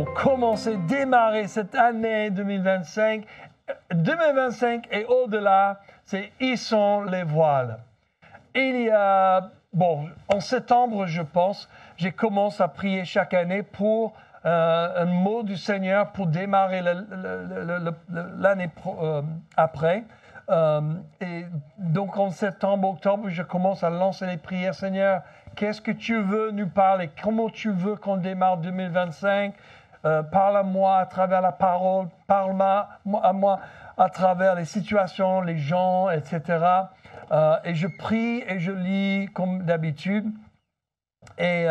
pour commencer, démarrer cette année 2025. 2025 et au-delà, c'est hissons les voiles. Il y a, en septembre, je pense, j'ai commencé à prier chaque année pour un mot du Seigneur pour démarrer l'année après. Et donc en septembre, octobre, je commence à lancer les prières. Seigneur, qu'est-ce que tu veux nous parler? Comment tu veux qu'on démarre 2025? Parle à moi à travers la parole, parle-moi à moi à travers les situations, les gens, etc. Et je prie et je lis comme d'habitude. Et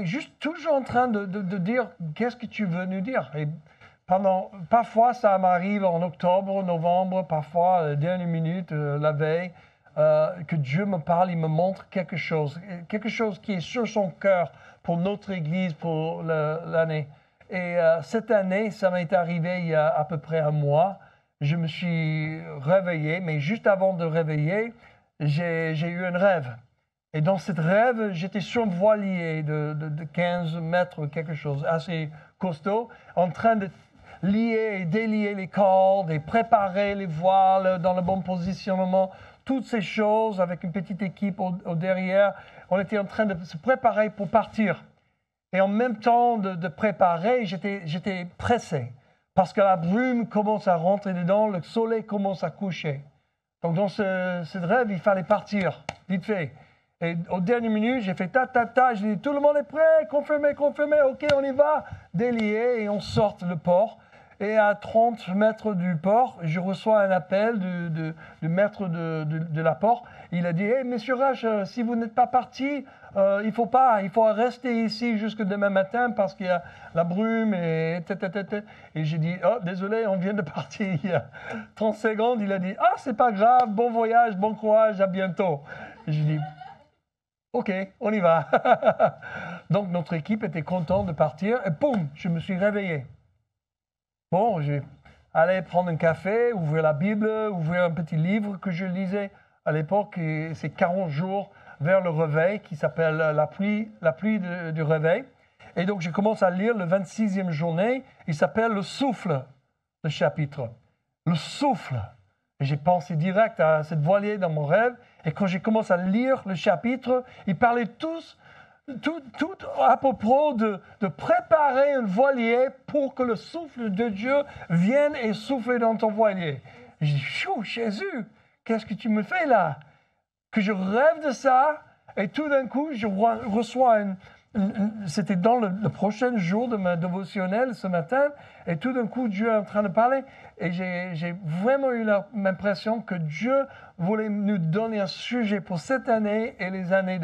juste toujours en train de dire qu'est-ce que tu veux nous dire. Et parfois, ça m'arrive en octobre, novembre, parfois, dernière minute, la veille, que Dieu me parle, il me montre quelque chose qui est sur son cœur pour notre Église, pour l'année. Et cette année, ça m'est arrivé il y a à peu près un mois. Je me suis réveillé, mais juste avant de réveiller, j'ai eu un rêve. Et dans ce rêve, j'étais sur un voilier de 15 mètres, quelque chose assez costaud, en train de lier et délier les cordes et préparer les voiles dans le bon positionnement, toutes ces choses avec une petite équipe au derrière. On était en train de se préparer pour partir. Et en même temps de préparer, j'étais pressé parce que la brume commence à rentrer dedans, le soleil commence à coucher. Donc dans ce rêve, il fallait partir, vite fait. Et au dernier minute, j'ai fait ta, j'ai dit tout le monde est prêt, confirmé, ok, on y va, délié et on sort le port. Et à 30 mètres du port, je reçois un appel du maître de la port. Il a dit, hey, monsieur Rache, si vous n'êtes pas parti, il faut rester ici jusque demain matin parce qu'il y a la brume et Et j'ai dit, oh, désolé, on vient de partir il y a 30 secondes. Il a dit, ah, c'est pas grave, bon voyage, bon courage, à bientôt. Et j'ai dit, ok, on y va. Donc notre équipe était contente de partir et boum, je me suis réveillé. Bon, je vais aller prendre un café, ouvrir la Bible, ouvrir un petit livre que je lisais à l'époque. C'est 40 jours vers le réveil qui s'appelle La pluie du réveil. Et donc, je commence à lire le 26e journée. Il s'appelle Le souffle, le chapitre. Le souffle. Et j'ai pensé direct à cette voilier dans mon rêve. Et quand j'ai commencé à lire le chapitre, ils parlaient tous tout à propos de préparer un voilier pour que le souffle de Dieu vienne et souffle dans ton voilier. Et je dis, chou, Jésus, qu'est-ce que tu me fais là? Que je rêve de ça et tout d'un coup, je reçois c'était dans le prochain jour de ma dévotionnelle ce matin, et tout d'un coup, Dieu est en train de parler, et j'ai vraiment eu l'impression que Dieu voulait nous donner un sujet pour cette année et les années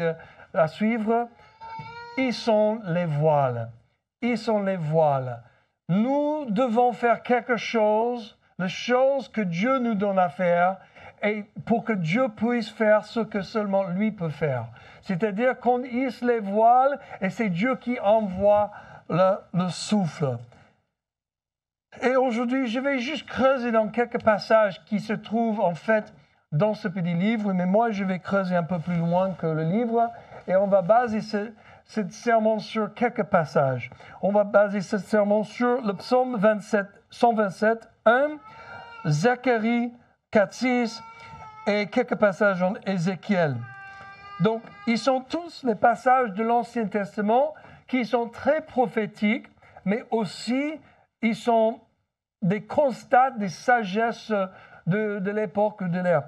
à suivre. Hissons les voiles. Hissons les voiles. Nous devons faire quelque chose, les choses que Dieu nous donne à faire, et pour que Dieu puisse faire ce que seulement lui peut faire. C'est-à-dire qu'on hisse les voiles et c'est Dieu qui envoie le souffle. Et aujourd'hui, je vais juste creuser dans quelques passages qui se trouvent en fait dans ce petit livre, mais moi je vais creuser un peu plus loin que le livre et on va baser ce sermon sur quelques passages. On va baser ce sermon sur le psaume 127, 1, Zacharie 4, 6 et quelques passages en Ézéchiel. Donc, ils sont tous les passages de l'Ancien Testament qui sont très prophétiques, mais aussi ils sont des constats, des sagesses de l'époque, de l'ère.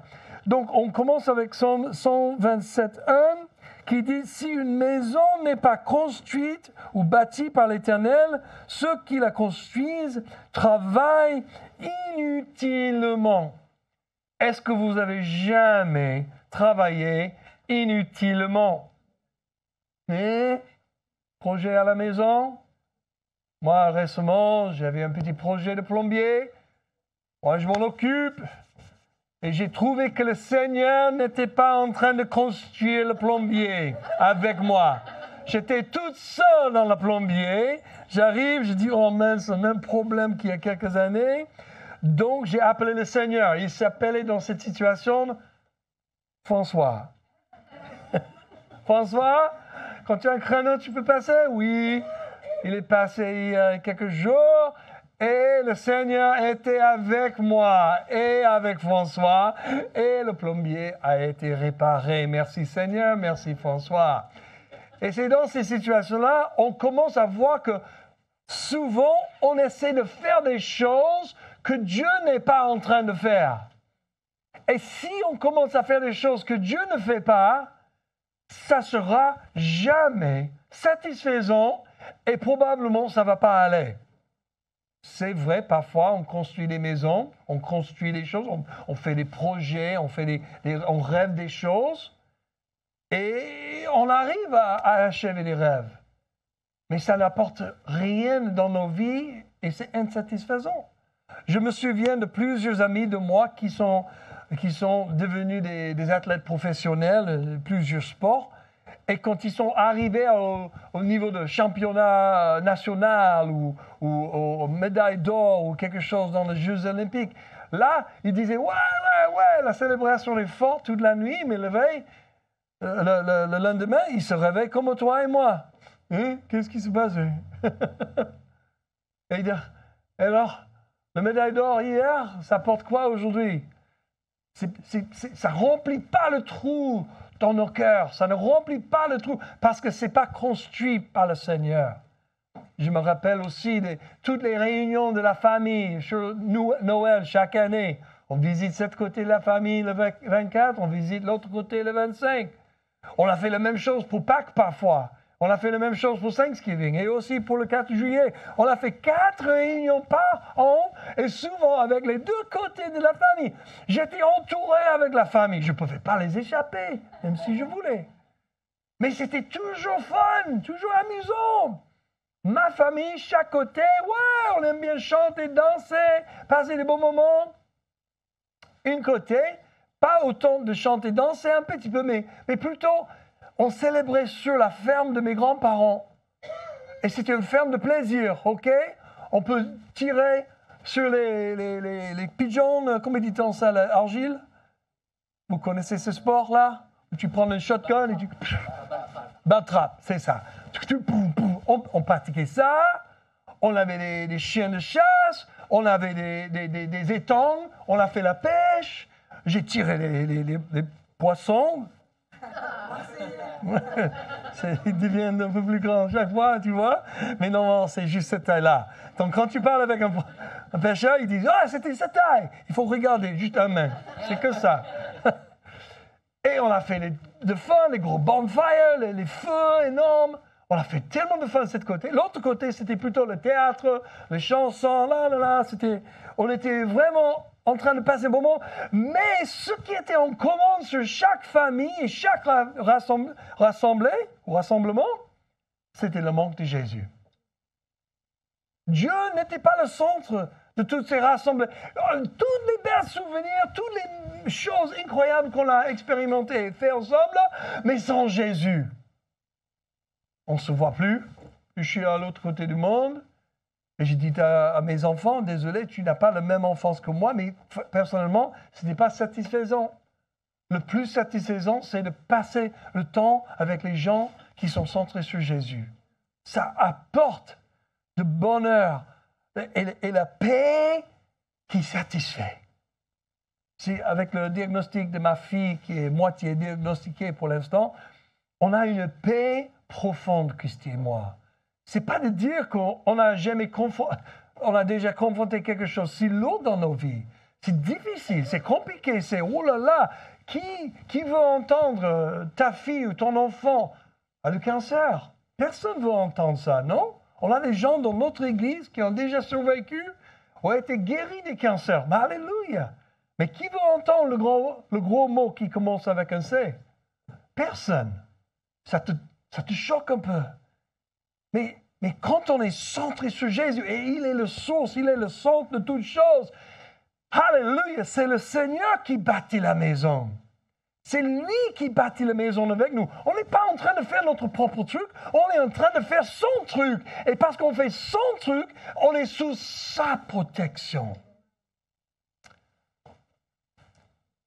Donc, on commence avec Psaume 127, 1, qui dit « Si une maison n'est pas construite ou bâtie par l'Éternel, ceux qui la construisent travaillent inutilement. » Est-ce que vous avez jamais travaillé inutilement? Projet à la maison? Moi, récemment, j'avais un petit projet de plombier. Moi, je m'en occupe. Et j'ai trouvé que le Seigneur n'était pas en train de construire le plombier avec moi. J'étais toute seule dans le plombier. J'arrive, je dis, oh mince, le même problème qu'il y a quelques années. Donc, j'ai appelé le Seigneur. Il s'appelait dans cette situation François. François, quand tu as un créneau, tu peux passer? Oui. il est passé il y a quelques jours et le Seigneur était avec moi et avec François et le plombier a été réparé. Merci Seigneur, merci François. Et c'est dans ces situations-là, on commence à voir que souvent, on essaie de faire des choses que Dieu n'est pas en train de faire. Et si on commence à faire des choses que Dieu ne fait pas, ça sera jamais satisfaisant et probablement ça ne va pas aller. C'est vrai, parfois on construit des maisons, on construit des choses, on fait des projets, on rêve des choses et on arrive à achever les rêves. Mais ça n'apporte rien dans nos vies et c'est insatisfaisant. Je me souviens de plusieurs amis de moi qui sont devenus des athlètes professionnels, plusieurs sports. Et quand ils sont arrivés au niveau de championnat national ou aux médailles d'or ou quelque chose dans les Jeux olympiques, là, ils disaient « Ouais, la célébration est forte toute la nuit, mais le lendemain, ils se réveillent comme toi et moi. Hein? Qu'est-ce qui se passe? » Et il dit « Alors, la médaille d'or hier, ça porte quoi aujourd'hui? » Ça ne remplit pas le trou dans nos cœurs. Ça ne remplit pas le trou parce que ce n'est pas construit par le Seigneur. Je me rappelle aussi de toutes les réunions de la famille sur Noël chaque année. On visite cet côté de la famille le 24, on visite l'autre côté le 25. On a fait la même chose pour Pâques parfois. On a fait la même chose pour Thanksgiving et aussi pour le 4 juillet. On a fait 4 réunions par an et souvent avec les deux côtés de la famille. J'étais entouré avec la famille. Je ne pouvais pas les échapper, même si je voulais. Mais c'était toujours fun, toujours amusant. Ma famille, chaque côté, ouais, on aime bien chanter, danser, passer des bons moments. Une côté, pas autant de chanter, danser un petit peu, mais plutôt... On célébrait sur la ferme de mes grands-parents. Et c'était une ferme de plaisir, ok? On peut tirer sur les pigeons, comment dit-on ça, l'argile? Vous connaissez ce sport-là? Où tu prends un shotgun et tu... Battrape, c'est ça. On pratiquait ça. On avait des chiens de chasse. On avait des étangs. On a fait la pêche. J'ai tiré les poissons. Ils deviennent un peu plus grands chaque fois, tu vois. Mais non, c'est juste cette taille-là. Donc, quand tu parles avec un pêcheur, il dit « Ah, c'était cette taille !» Il faut regarder, juste un main. C'est que ça. Et on a fait de fun, les gros bonfires, les feux énormes. On a fait tellement de fun de ce côté. L'autre côté, c'était plutôt le théâtre, les chansons, on était vraiment en train de passer un bon moment. Mais ce qui était en commun sur chaque famille et chaque rassemblement, c'était le manque de Jésus. Dieu n'était pas le centre de tous ces rassemblements. Tous les belles souvenirs, toutes les choses incroyables qu'on a expérimentées et fait ensemble, mais sans Jésus. On ne se voit plus. Je suis à l'autre côté du monde. Et j'ai dit à mes enfants, désolé, tu n'as pas la même enfance que moi, mais personnellement, ce n'est pas satisfaisant. Le plus satisfaisant, c'est de passer le temps avec les gens qui sont centrés sur Jésus. Ça apporte le bonheur et la paix qui satisfait. C'est avec le diagnostic de ma fille, qui est moitié diagnostiquée pour l'instant, on a une paix profonde, Christy et moi. C'est pas de dire qu'on n'a jamais on a déjà confronté quelque chose si lourd dans nos vies. C'est difficile, c'est compliqué, c'est oh là là, qui veut entendre ta fille ou ton enfant a le cancer? Personne ne veut entendre ça, non? On a des gens dans notre église qui ont déjà survécu, ont été guéris des cancers. Mais alléluia! Mais qui veut entendre le gros mot qui commence avec un C? Personne. Ça te choque un peu. Mais quand on est centré sur Jésus, et il est le source, il est le centre de toutes choses, alléluia, c'est le Seigneur qui bâtit la maison. C'est lui qui bâtit la maison avec nous. On n'est pas en train de faire notre propre truc, on est en train de faire son truc. Et parce qu'on fait son truc, on est sous sa protection.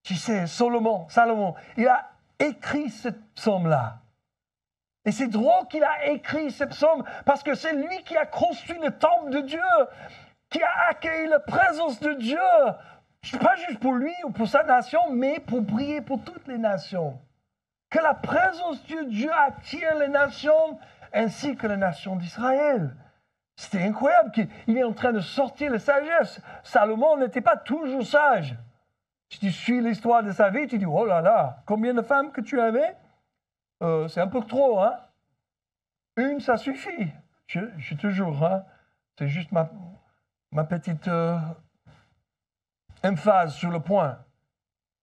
Tu sais, Salomon, il a écrit ce psaume-là. Et c'est drôle qu'il a écrit ce psaume parce que c'est lui qui a construit le temple de Dieu, qui a accueilli la présence de Dieu. Pas juste pour lui ou pour sa nation, mais pour prier pour toutes les nations. Que la présence de Dieu attire les nations ainsi que la nation d'Israël. C'était incroyable qu'il est en train de sortir la sagesse. Salomon n'était pas toujours sage. Si tu suis l'histoire de sa vie, tu dis, oh là là, combien de femmes que tu avais? C'est un peu trop, hein? Une, ça suffit. Je te jure, hein? C'est juste ma petite emphase sur le point.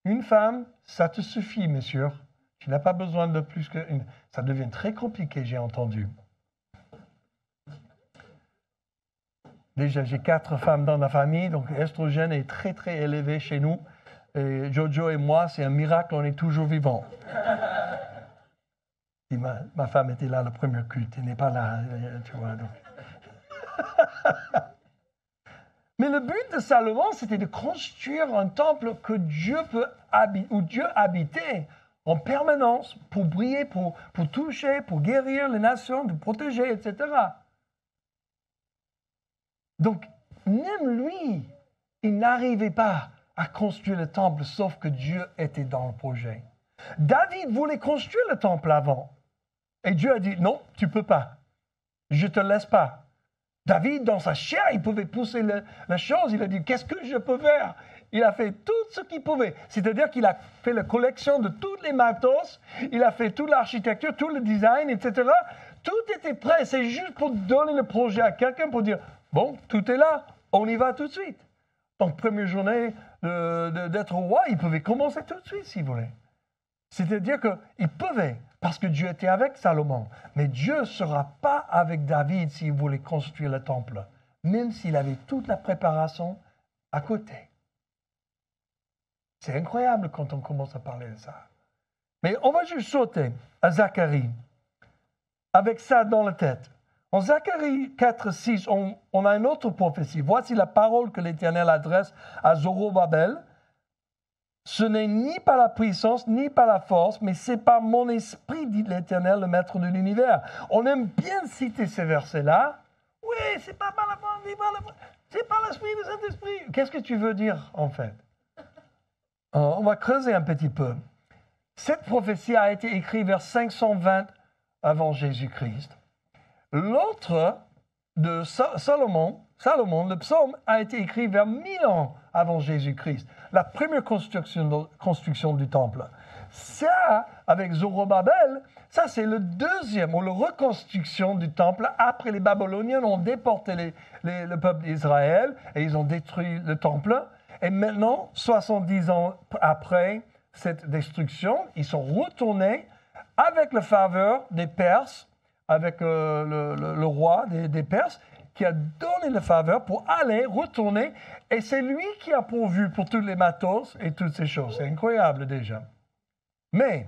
Une femme, ça te suffit, monsieur. Tu n'as pas besoin de plus qu'une. Ça devient très compliqué, j'ai entendu. Déjà, j'ai 4 femmes dans la famille, donc l'estrogène est très, très élevé chez nous. Et Jojo et moi, c'est un miracle, on est toujours vivants. Et ma femme était là le premier culte, elle n'est pas là, tu vois. Donc. Mais le but de Salomon, c'était de construire un temple que Dieu peut où Dieu habitait en permanence pour briller, pour toucher, pour guérir les nations, pour protéger, etc. Donc, même lui, il n'arrivait pas à construire le temple, sauf que Dieu était dans le projet. David voulait construire le temple avant. Et Dieu a dit, non, tu ne peux pas. Je ne te laisse pas. David, dans sa chair, il pouvait pousser la chose. Il a dit, qu'est-ce que je peux faire? Il a fait tout ce qu'il pouvait. C'est-à-dire qu'il a fait la collection de tous les matos. Il a fait toute l'architecture, tout le design, etc. Tout était prêt. C'est juste pour donner le projet à quelqu'un pour dire, bon, tout est là, on y va tout de suite. Donc, première journée d'être roi, il pouvait commencer tout de suite s'il voulait. C'est-à-dire qu'il pouvait, parce que Dieu était avec Salomon. Mais Dieu ne sera pas avec David s'il voulait construire le temple, même s'il avait toute la préparation à côté. C'est incroyable quand on commence à parler de ça. Mais on va juste sauter à Zacharie, avec ça dans la tête. En Zacharie 4, 6, on a une autre prophétie. Voici la parole que l'Éternel adresse à Zorobabel. Ce n'est ni par la puissance, ni par la force, mais c'est par mon esprit, dit l'Éternel, le maître de l'univers. On aime bien citer ces versets-là. Oui, c'est pas par la force, ni par la force, c'est par l'esprit de Saint-Esprit. Qu'est-ce que tu veux dire, en fait? On va creuser un petit peu. Cette prophétie a été écrite vers 520 avant Jésus-Christ. L'autre de Salomon, le psaume, a été écrit vers 1000 ans avant Jésus-Christ. La première construction du temple. Ça, avec Zorobabel, ça c'est le deuxième, ou la reconstruction du temple après les Babyloniens ont déporté le peuple d'Israël et ils ont détruit le temple. Et maintenant, 70 ans après cette destruction, ils sont retournés avec la faveur des Perses, avec le roi des Perses, qui a donné la faveur pour aller retourner. Et c'est lui qui a pourvu pour tous les matos et toutes ces choses. C'est incroyable déjà. Mais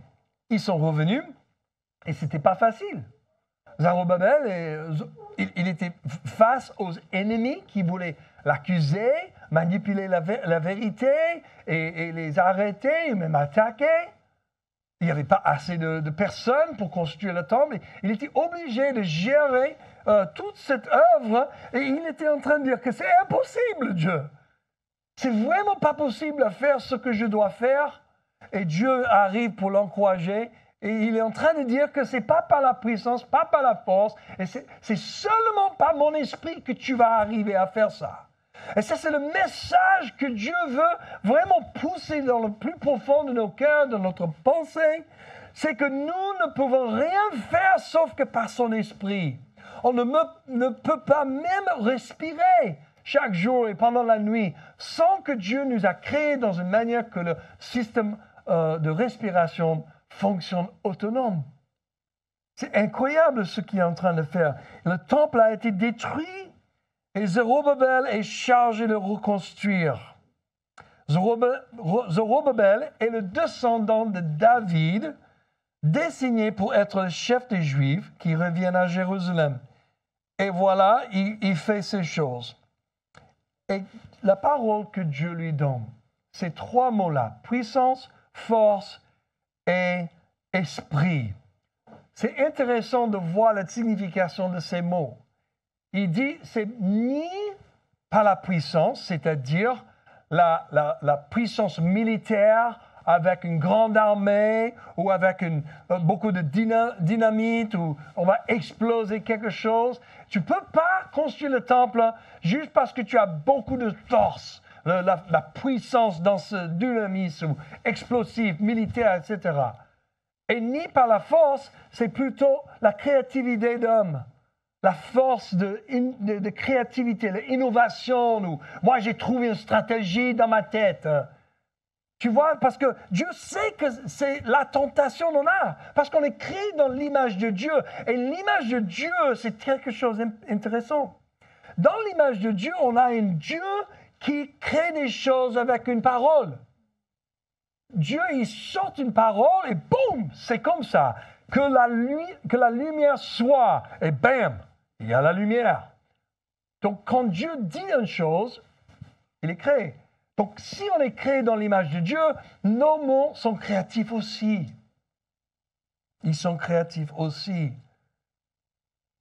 ils sont revenus et ce n'était pas facile. Zorobabel, il était face aux ennemis qui voulaient l'accuser, manipuler la vérité et les arrêter, même attaquer. Il n'y avait pas assez de personnes pour construire le temple. Il était obligé de gérer toute cette œuvre et il était en train de dire que c'est impossible, Dieu. C'est vraiment pas possible à faire ce que je dois faire. Et Dieu arrive pour l'encourager et il est en train de dire que c'est pas par la puissance, pas par la force, et c'est seulement par mon esprit que tu vas arriver à faire ça. Et ça, c'est le message que Dieu veut vraiment pousser dans le plus profond de nos cœurs, de notre pensée. C'est que nous ne pouvons rien faire sauf que par son esprit. On ne peut pas même respirer chaque jour et pendant la nuit sans que Dieu nous a créés dans une manière que le système de respiration fonctionne autonome. C'est incroyable ce qu'il est en train de faire. Le temple a été détruit. Et Zorobabel est chargé de reconstruire. Zorobabel est le descendant de David, désigné pour être le chef des Juifs qui reviennent à Jérusalem. Et voilà, il fait ces choses. Et la parole que Dieu lui donne, ces 3 mots-là, puissance, force et esprit. c'est intéressant de voir la signification de ces mots. Il dit, c'est ni par la puissance, c'est-à-dire la puissance militaire avec une grande armée ou avec beaucoup de dynamite ou on va exploser quelque chose. Tu ne peux pas construire le temple juste parce que tu as beaucoup de force, la puissance dans ce dynamisme explosif, militaire, etc. Et ni par la force, c'est plutôt la créativité d'homme. La force de créativité, l'innovation. Moi, j'ai trouvé une stratégie dans ma tête. Tu vois, parce que Dieu sait que c'est la tentation qu'on a. Parce qu'on est créé dans l'image de Dieu. Et l'image de Dieu, c'est quelque chose d'intéressant. Dans l'image de Dieu, on a un Dieu qui crée des choses avec une parole. Dieu, il sort une parole et boum, c'est comme ça. Que la lumière soit, et bam, il y a la lumière. Donc, quand Dieu dit une chose, il est créé. Donc, si on est créé dans l'image de Dieu, nos mots sont créatifs aussi. Ils sont créatifs aussi.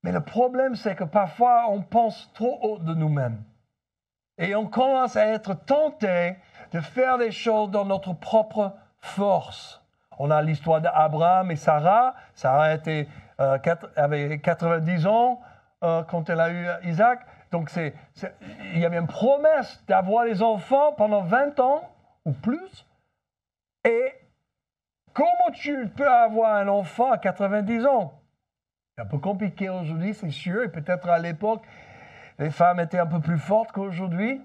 Mais le problème, c'est que parfois, on pense trop haut de nous-mêmes. Et on commence à être tenté de faire des choses dans notre propre force. On a l'histoire d'Abraham et Sarah. Sarah avait 90 ans quand elle a eu Isaac. Donc, il y avait une promesse d'avoir des enfants pendant 20 ans ou plus. Et comment tu peux avoir un enfant à 90 ans? C'est un peu compliqué aujourd'hui, c'est sûr. Et peut-être à l'époque, les femmes étaient un peu plus fortes qu'aujourd'hui.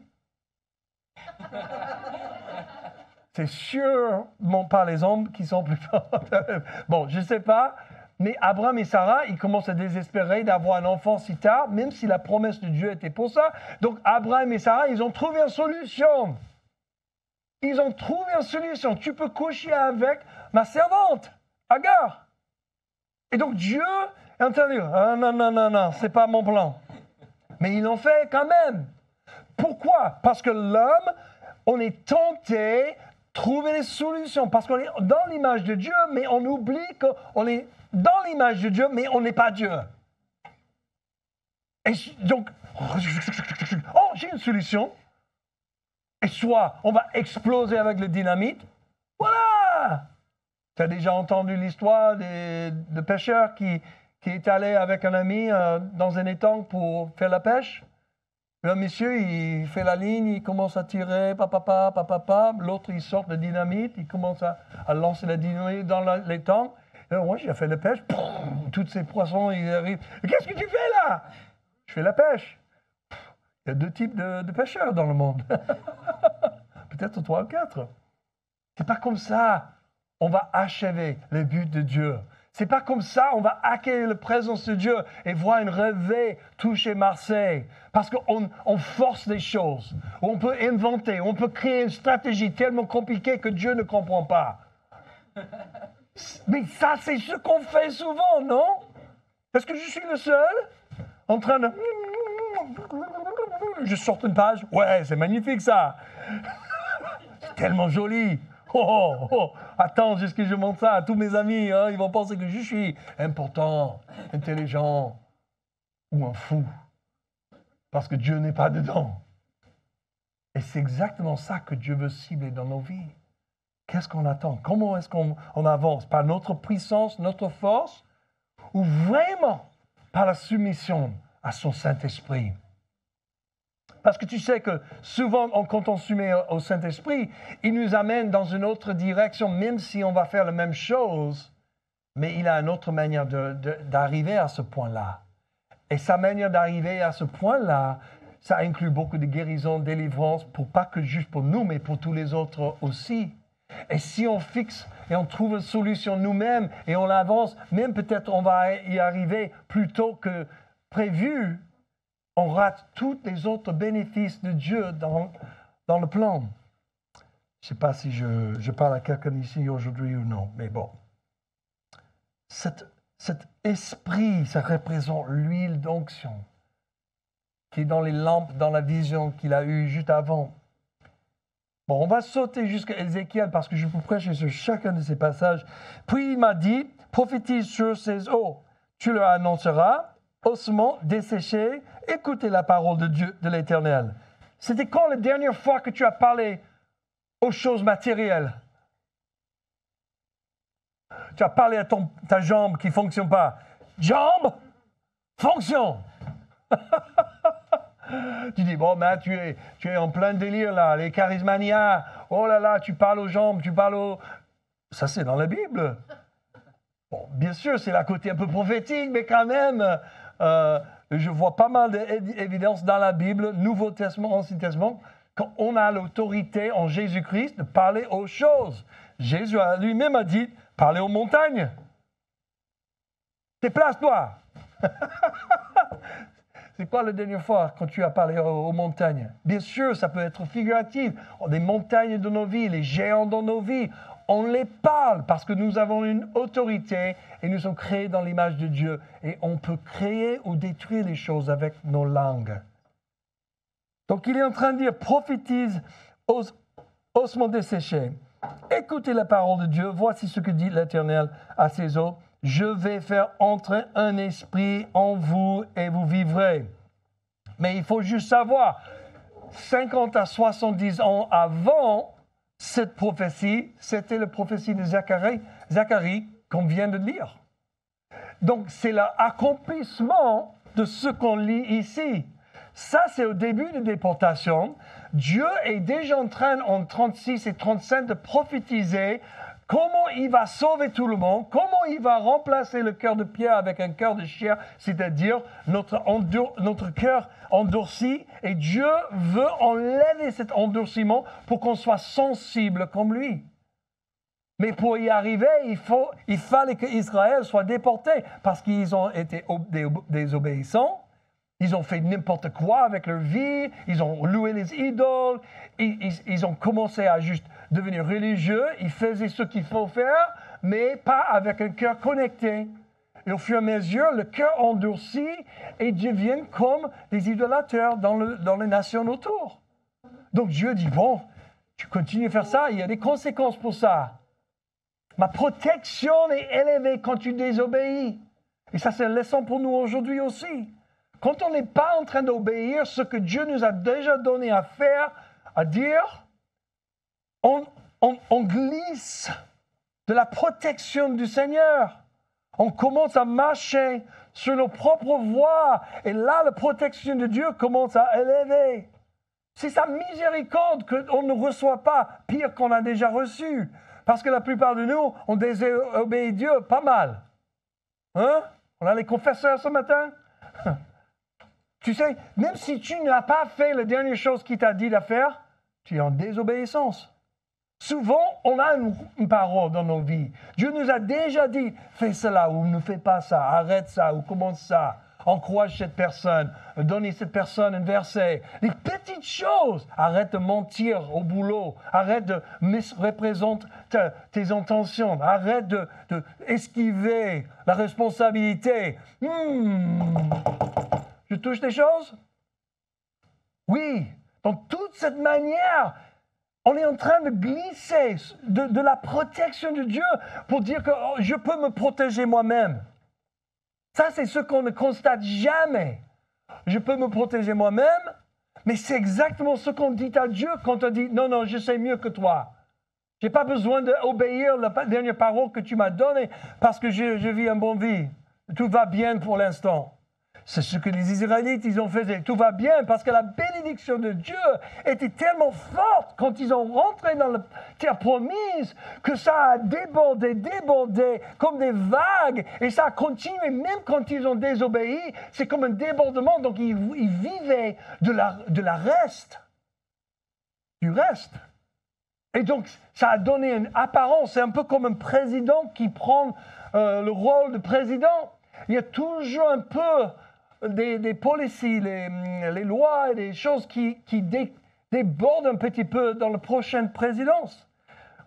C'est sûrement pas les hommes qui sont plus forts. Bon, je ne sais pas. Mais Abraham et Sarah, ils commencent à désespérer d'avoir un enfant si tard, même si la promesse de Dieu était pour ça. Donc, Abraham et Sarah, ils ont trouvé une solution. Ils ont trouvé une solution. Tu peux coucher avec ma servante, Agar. Et donc, Dieu est en train de dire, ah, non, c'est pas mon plan. Mais ils l'ont fait quand même. Pourquoi? Parce que l'homme, on est tenté de trouver des solutions. Parce qu'on est dans l'image de Dieu, mais on oublie qu'on est dans l'image de Dieu, mais on n'est pas Dieu. Et donc, oh, j'ai une solution. Et soit on va exploser avec le dynamite. Voilà! Tu as déjà entendu l'histoire de pêcheurs qui est allé avec un ami dans un étang pour faire la pêche. Le monsieur, il fait la ligne, il commence à tirer, papa. L'autre, il sort le dynamite, il commence à lancer la dynamite dans l'étang. Moi, j'ai fait la pêche. Tous ces poissons, ils arrivent. Qu'est-ce que tu fais là? Je fais la pêche. Il y a 2 types de pêcheurs dans le monde. Peut-être 3 ou 4. C'est pas comme ça on va achever le but de Dieu. C'est pas comme ça on va accueillir la présence de Dieu et voir une rêve toucher Marseille. Parce qu'on force des choses. On peut inventer, on peut créer une stratégie tellement compliquée que Dieu ne comprend pas. Mais ça, c'est ce qu'on fait souvent, non? Est-ce que je suis le seul en train de... Je sors une page. Ouais, c'est magnifique ça. C'est tellement joli. Attends, jusqu'à ce que je montre ça à tous mes amis. Hein, ils vont penser que je suis important, intelligent ou un fou. Parce que Dieu n'est pas dedans. Et c'est exactement ça que Dieu veut cibler dans nos vies. Qu'est-ce qu'on attend? Comment est-ce qu'on avance? Par notre puissance, notre force? Ou vraiment par la soumission à son Saint-Esprit? Parce que tu sais que souvent, quand on se soumet au Saint-Esprit, il nous amène dans une autre direction, même si on va faire la même chose, mais il a une autre manière d'arriver à ce point-là. Et sa manière d'arriver à ce point-là, ça inclut beaucoup de guérison, de délivrance, pas que juste pour nous, mais pour tous les autres aussi. Et si on fixe et on trouve une solution nous-mêmes et on avance, même peut-être on va y arriver plus tôt que prévu, on rate tous les autres bénéfices de Dieu dans le plan. Je ne sais pas si je parle à quelqu'un ici aujourd'hui ou non, mais bon. Cet esprit, ça représente l'huile d'onction qui est dans les lampes, dans la vision qu'il a eue juste avant. Bon, on va sauter jusqu'à Ézéchiel parce que je peux prêcher sur chacun de ces passages. Puis il m'a dit, prophétise sur ces eaux. Tu leur annonceras, ossements desséchés, écoutez la parole de Dieu, de l'Éternel. C'était quand la dernière fois que tu as parlé aux choses matérielles? Tu as parlé à ta jambe qui ne fonctionne pas. Jambe, fonctionne. Tu dis, bon, ben, tu es en plein délire là, les charismanias. Oh là là, tu parles aux jambes, tu parles aux... Ça, c'est dans la Bible. Bon, bien sûr, c'est la côté un peu prophétique, mais quand même, je vois pas mal d'évidences dans la Bible, Nouveau Testament, Ancien Testament, qu'on a l'autorité en Jésus-Christ de parler aux choses. Jésus lui-même a dit, parlez aux montagnes. Déplace-toi. C'est quoi la dernière fois quand tu as parlé aux montagnes? Bien sûr, ça peut être figuratif. Des montagnes de nos vies, les géants dans nos vies, on les parle parce que nous avons une autorité et nous sommes créés dans l'image de Dieu. Et on peut créer ou détruire les choses avec nos langues. Donc il est en train de dire, prophétise aux ossements desséchés. Écoutez la parole de Dieu, voici ce que dit l'Éternel à ses eaux. Je vais faire entrer un esprit en vous et vous vivrez. Mais il faut juste savoir, 50 à 70 ans avant cette prophétie, c'était la prophétie de Zacharie qu'on vient de lire. Donc c'est l'accomplissement de ce qu'on lit ici. Ça, c'est au début de déportation. Dieu est déjà en train, en 36 et 35, de prophétiser comment il va sauver tout le monde, comment il va remplacer le cœur de pierre avec un cœur de chair, c'est-à-dire notre cœur endurci. Et Dieu veut enlever cet endurcissement pour qu'on soit sensible comme lui. Mais pour y arriver, il fallait qu'Israël soit déporté parce qu'ils ont été désobéissants. Ils ont fait n'importe quoi avec leur vie, ils ont loué les idoles, ils ont commencé à juste devenir religieux, ils faisaient ce qu'il faut faire, mais pas avec un cœur connecté. Et au fur et à mesure, le cœur endurci et deviennent comme des idolâteurs dans les nations autour. Donc Dieu dit, bon, tu continues à faire ça, il y a des conséquences pour ça. Ma protection est élevée quand tu désobéis. Et ça, c'est une leçon pour nous aujourd'hui aussi. Quand on n'est pas en train d'obéir ce que Dieu nous a déjà donné à faire, à dire, on glisse de la protection du Seigneur. On commence à marcher sur nos propres voies. Et là, la protection de Dieu commence à élever. C'est sa miséricorde qu'on ne reçoit pas, pire qu'on a déjà reçu. Parce que la plupart de nous, on désobéit Dieu pas mal. Hein? On a les confesseurs ce matin. Tu sais, même si tu n'as pas fait la dernière chose qu'il t'a dit de faire, tu es en désobéissance. Souvent, on a une parole dans nos vies. Dieu nous a déjà dit, fais cela ou ne fais pas ça, arrête ça ou commence ça. Encourage cette personne, donne à cette personne un verset. Les petites choses. Arrête de mentir au boulot. Arrête de misreprésenter tes intentions. Arrête de esquiver la responsabilité. Je touche des choses? Oui. Dans toute cette manière, on est en train de glisser de la protection de Dieu pour dire que je peux me protéger moi-même. Ça, c'est ce qu'on ne constate jamais. Je peux me protéger moi-même, mais c'est exactement ce qu'on dit à Dieu quand on dit « Non, non, je sais mieux que toi. Je n'ai pas besoin d'obéir la dernière parole que tu m'as donnée parce que je vis une bonne vie. Tout va bien pour l'instant. » C'est ce que les Israélites, ils ont fait. Tout va bien parce que la bénédiction de Dieu était tellement forte quand ils ont rentré dans la terre promise que ça a débordé comme des vagues et ça a continué même quand ils ont désobéi. C'est comme un débordement. Donc ils vivaient du reste. Et donc ça a donné une apparence. C'est un peu comme un président qui prend le rôle de président. Il y a toujours un peu des policies, les lois et des choses qui débordent un petit peu dans la prochaine présidence.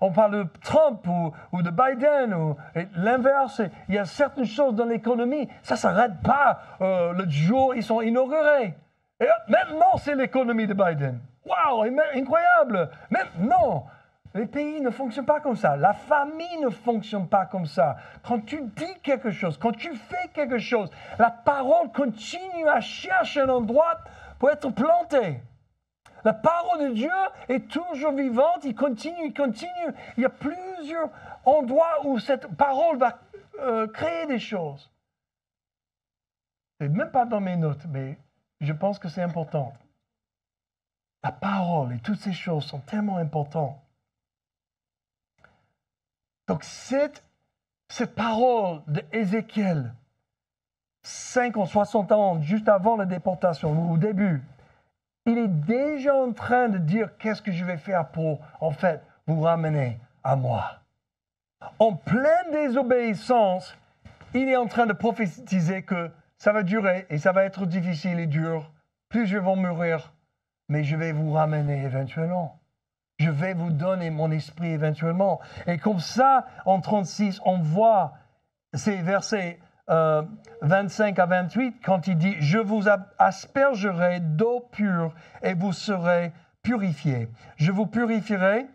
On parle de Trump ou de Biden ou l'inverse. Il y a certaines choses dans l'économie, ça ne s'arrête pas le jour où ils sont inaugurés. Et maintenant, c'est l'économie de Biden. Waouh, incroyable! Maintenant, Les pays ne fonctionnent pas comme ça. La famille ne fonctionne pas comme ça. Quand tu dis quelque chose, quand tu fais quelque chose, la parole continue à chercher un endroit pour être plantée. La parole de Dieu est toujours vivante, il continue. Il y a plusieurs endroits où cette parole va créer des choses. C'est même pas dans mes notes, mais je pense que c'est important. La parole et toutes ces choses sont tellement importantes. Donc cette parole d'Ézéchiel, 50, 60 ans, juste avant la déportation, au début, il est déjà en train de dire qu'est-ce que je vais faire pour, en fait, vous ramener à moi. En pleine désobéissance, il est en train de prophétiser que ça va durer et ça va être difficile et dur. Plusieurs vont mourir, mais je vais vous ramener éventuellement. Je vais vous donner mon esprit éventuellement. Et comme ça, en 36, on voit ces versets 25 à 28, quand il dit « Je vous aspergerai d'eau pure et vous serez purifiés. Je vous purifierai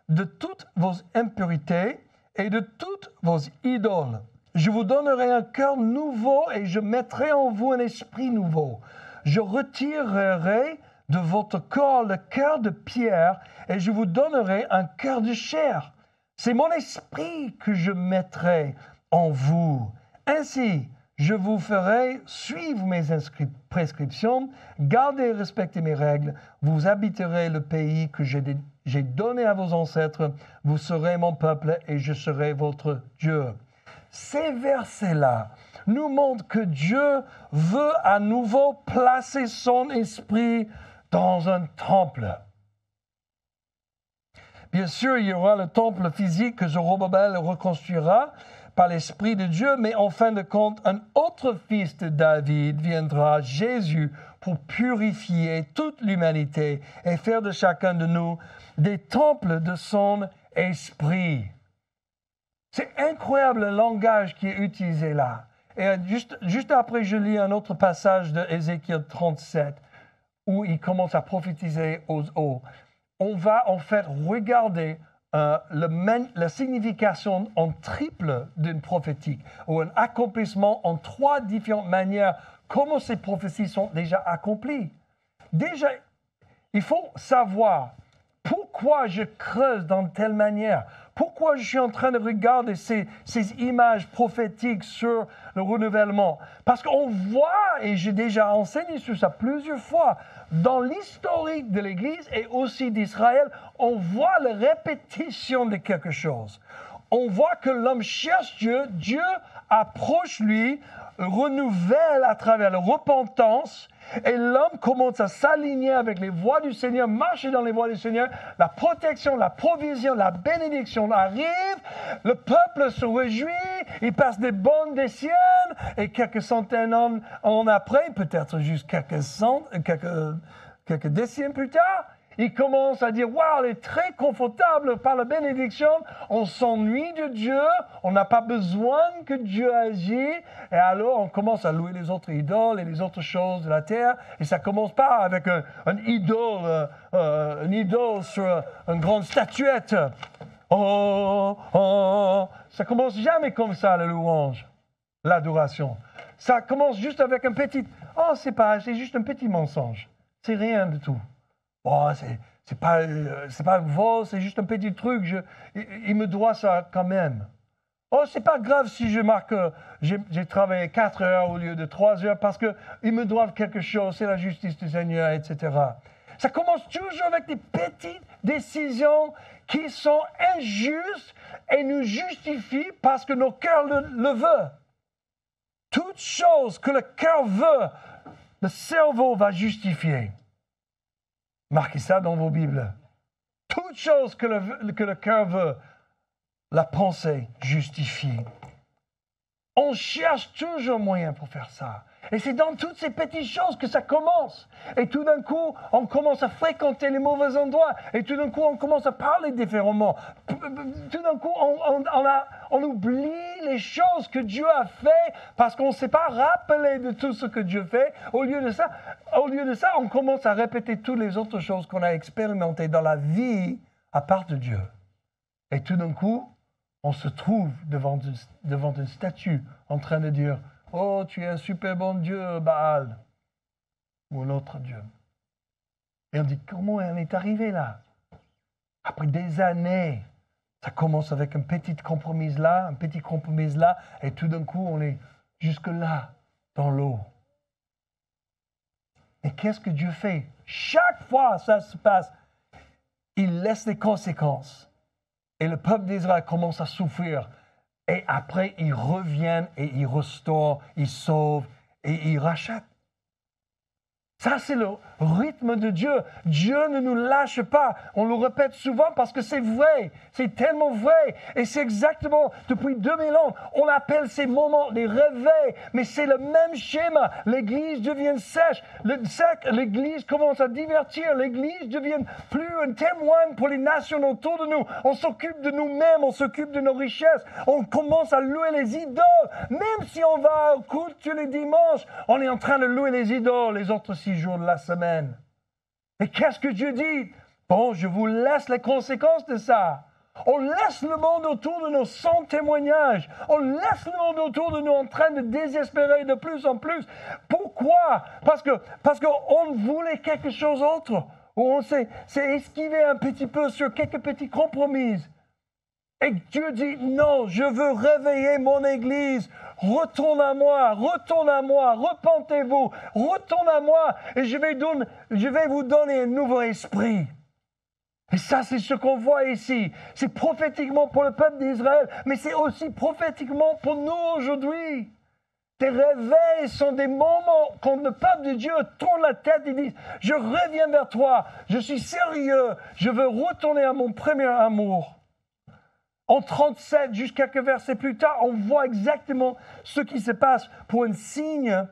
de toutes vos impurités et de toutes vos idoles. Je vous donnerai un cœur nouveau et je mettrai en vous un esprit nouveau. Je retirerai de votre corps le cœur de pierre et je vous donnerai un cœur de chair. C'est mon esprit que je mettrai en vous. Ainsi, je vous ferai suivre mes prescriptions, garder et respecter mes règles. Vous habiterez le pays que j'ai donné à vos ancêtres. Vous serez mon peuple et je serai votre Dieu. » Ces versets-là nous montrent que Dieu veut à nouveau placer son esprit dans un temple. Bien sûr, il y aura le temple physique que Zorobabel reconstruira par l'Esprit de Dieu, mais en fin de compte, un autre fils de David viendra, Jésus, pour purifier toute l'humanité et faire de chacun de nous des temples de son esprit. C'est incroyable le langage qui est utilisé là. Et juste après, je lis un autre passage de Ézéchiel 37, où il commence à prophétiser aux eaux. On va en fait regarder la signification en triple d'une prophétique, ou un accomplissement en trois différentes manières, comment ces prophéties sont déjà accomplies. Déjà, il faut savoir pourquoi je creuse d'une telle manière, pourquoi je suis en train de regarder ces images prophétiques sur le renouvellement. Parce qu'on voit, et j'ai déjà enseigné sur ça plusieurs fois, dans l'historique de l'Église et aussi d'Israël, on voit la répétition de quelque chose. On voit que l'homme cherche Dieu, Dieu approche lui, renouvelle à travers la repentance, et l'homme commence à s'aligner avec les voies du Seigneur, marcher dans les voies du Seigneur, la protection, la provision, la bénédiction arrive, le peuple se réjouit, il passe des bonnes décennies, et quelques centaines d'années après, peut-être juste quelques décennies plus tard, il commence à dire, waouh, elle est très confortable par la bénédiction, on s'ennuie de Dieu, on n'a pas besoin que Dieu agisse, et alors on commence à louer les autres idoles et les autres choses de la terre, et ça commence pas avec un idole sur une grande statuette. Ça commence jamais comme ça, la louange, l'adoration. Ça commence juste avec un petit, c'est juste un petit mensonge, c'est rien du tout. Oh, c'est pas vol, c'est juste un petit truc, il me doit ça quand même. Oh, c'est pas grave si je marque, j'ai travaillé 4 heures au lieu de 3 heures parce qu'ils me doivent quelque chose, c'est la justice du Seigneur, etc. Ça commence toujours avec des petites décisions qui sont injustes et nous justifient parce que nos cœurs le veulent. Toute chose que le cœur veut, le cerveau va justifier. Marquez ça dans vos Bibles. Toute chose que le cœur veut, la pensée justifie. On cherche toujours moyen pour faire ça. Et c'est dans toutes ces petites choses que ça commence. Et tout d'un coup, on commence à fréquenter les mauvais endroits. Et tout d'un coup, on commence à parler différemment. Tout d'un coup, on oublie les choses que Dieu a fait parce qu'on ne s'est pas rappelé de tout ce que Dieu fait. Au lieu de ça, on commence à répéter toutes les autres choses qu'on a expérimentées dans la vie à part de Dieu. Et tout d'un coup, on se trouve devant une statue en train de dire « Oh, tu es un super bon Dieu, Baal !» ou un autre Dieu. Et on dit « Comment on est arrivé là ?» Après des années, ça commence avec un petit compromis là, et tout d'un coup, on est jusque là, dans l'eau. Et qu'est-ce que Dieu fait? Chaque fois ça se passe, il laisse des conséquences. Et le peuple d'Israël commence à souffrir. Et après, ils reviennent et ils restaurent, ils sauvent et ils rachètent. Ça, c'est le rythme de Dieu. Dieu ne nous lâche pas. On le répète souvent parce que c'est vrai. C'est tellement vrai. Et c'est exactement, depuis 2000 ans, on appelle ces moments des réveils. Mais c'est le même schéma. L'Église devient sèche. L'Église commence à divertir. L'Église devient plus un témoin pour les nations autour de nous. On s'occupe de nous-mêmes. On s'occupe de nos richesses. On commence à louer les idoles. Même si on va au culte tous les dimanches, on est en train de louer les idoles les autres 6 jours de la semaine. Et qu'est-ce que Dieu dit? Bon, je vous laisse les conséquences de ça. On laisse le monde autour de nous sans témoignage. On laisse le monde autour de nous en train de désespérer de plus en plus. Pourquoi? Parce qu'on voulait quelque chose d'autre. Ou on s'est esquivé un petit peu sur quelques petits compromis. Et Dieu dit, non, je veux réveiller mon Église. Retourne à moi, repentez-vous, retourne à moi et je vais vous donner un nouveau esprit. Et ça, c'est ce qu'on voit ici. C'est prophétiquement pour le peuple d'Israël, mais c'est aussi prophétiquement pour nous aujourd'hui. Tes réveils sont des moments quand le peuple de Dieu tourne la tête et dit, je reviens vers toi, je suis sérieux, je veux retourner à mon premier amour. En 37, juste quelques versets plus tard, on voit exactement ce qui se passe pour un signe,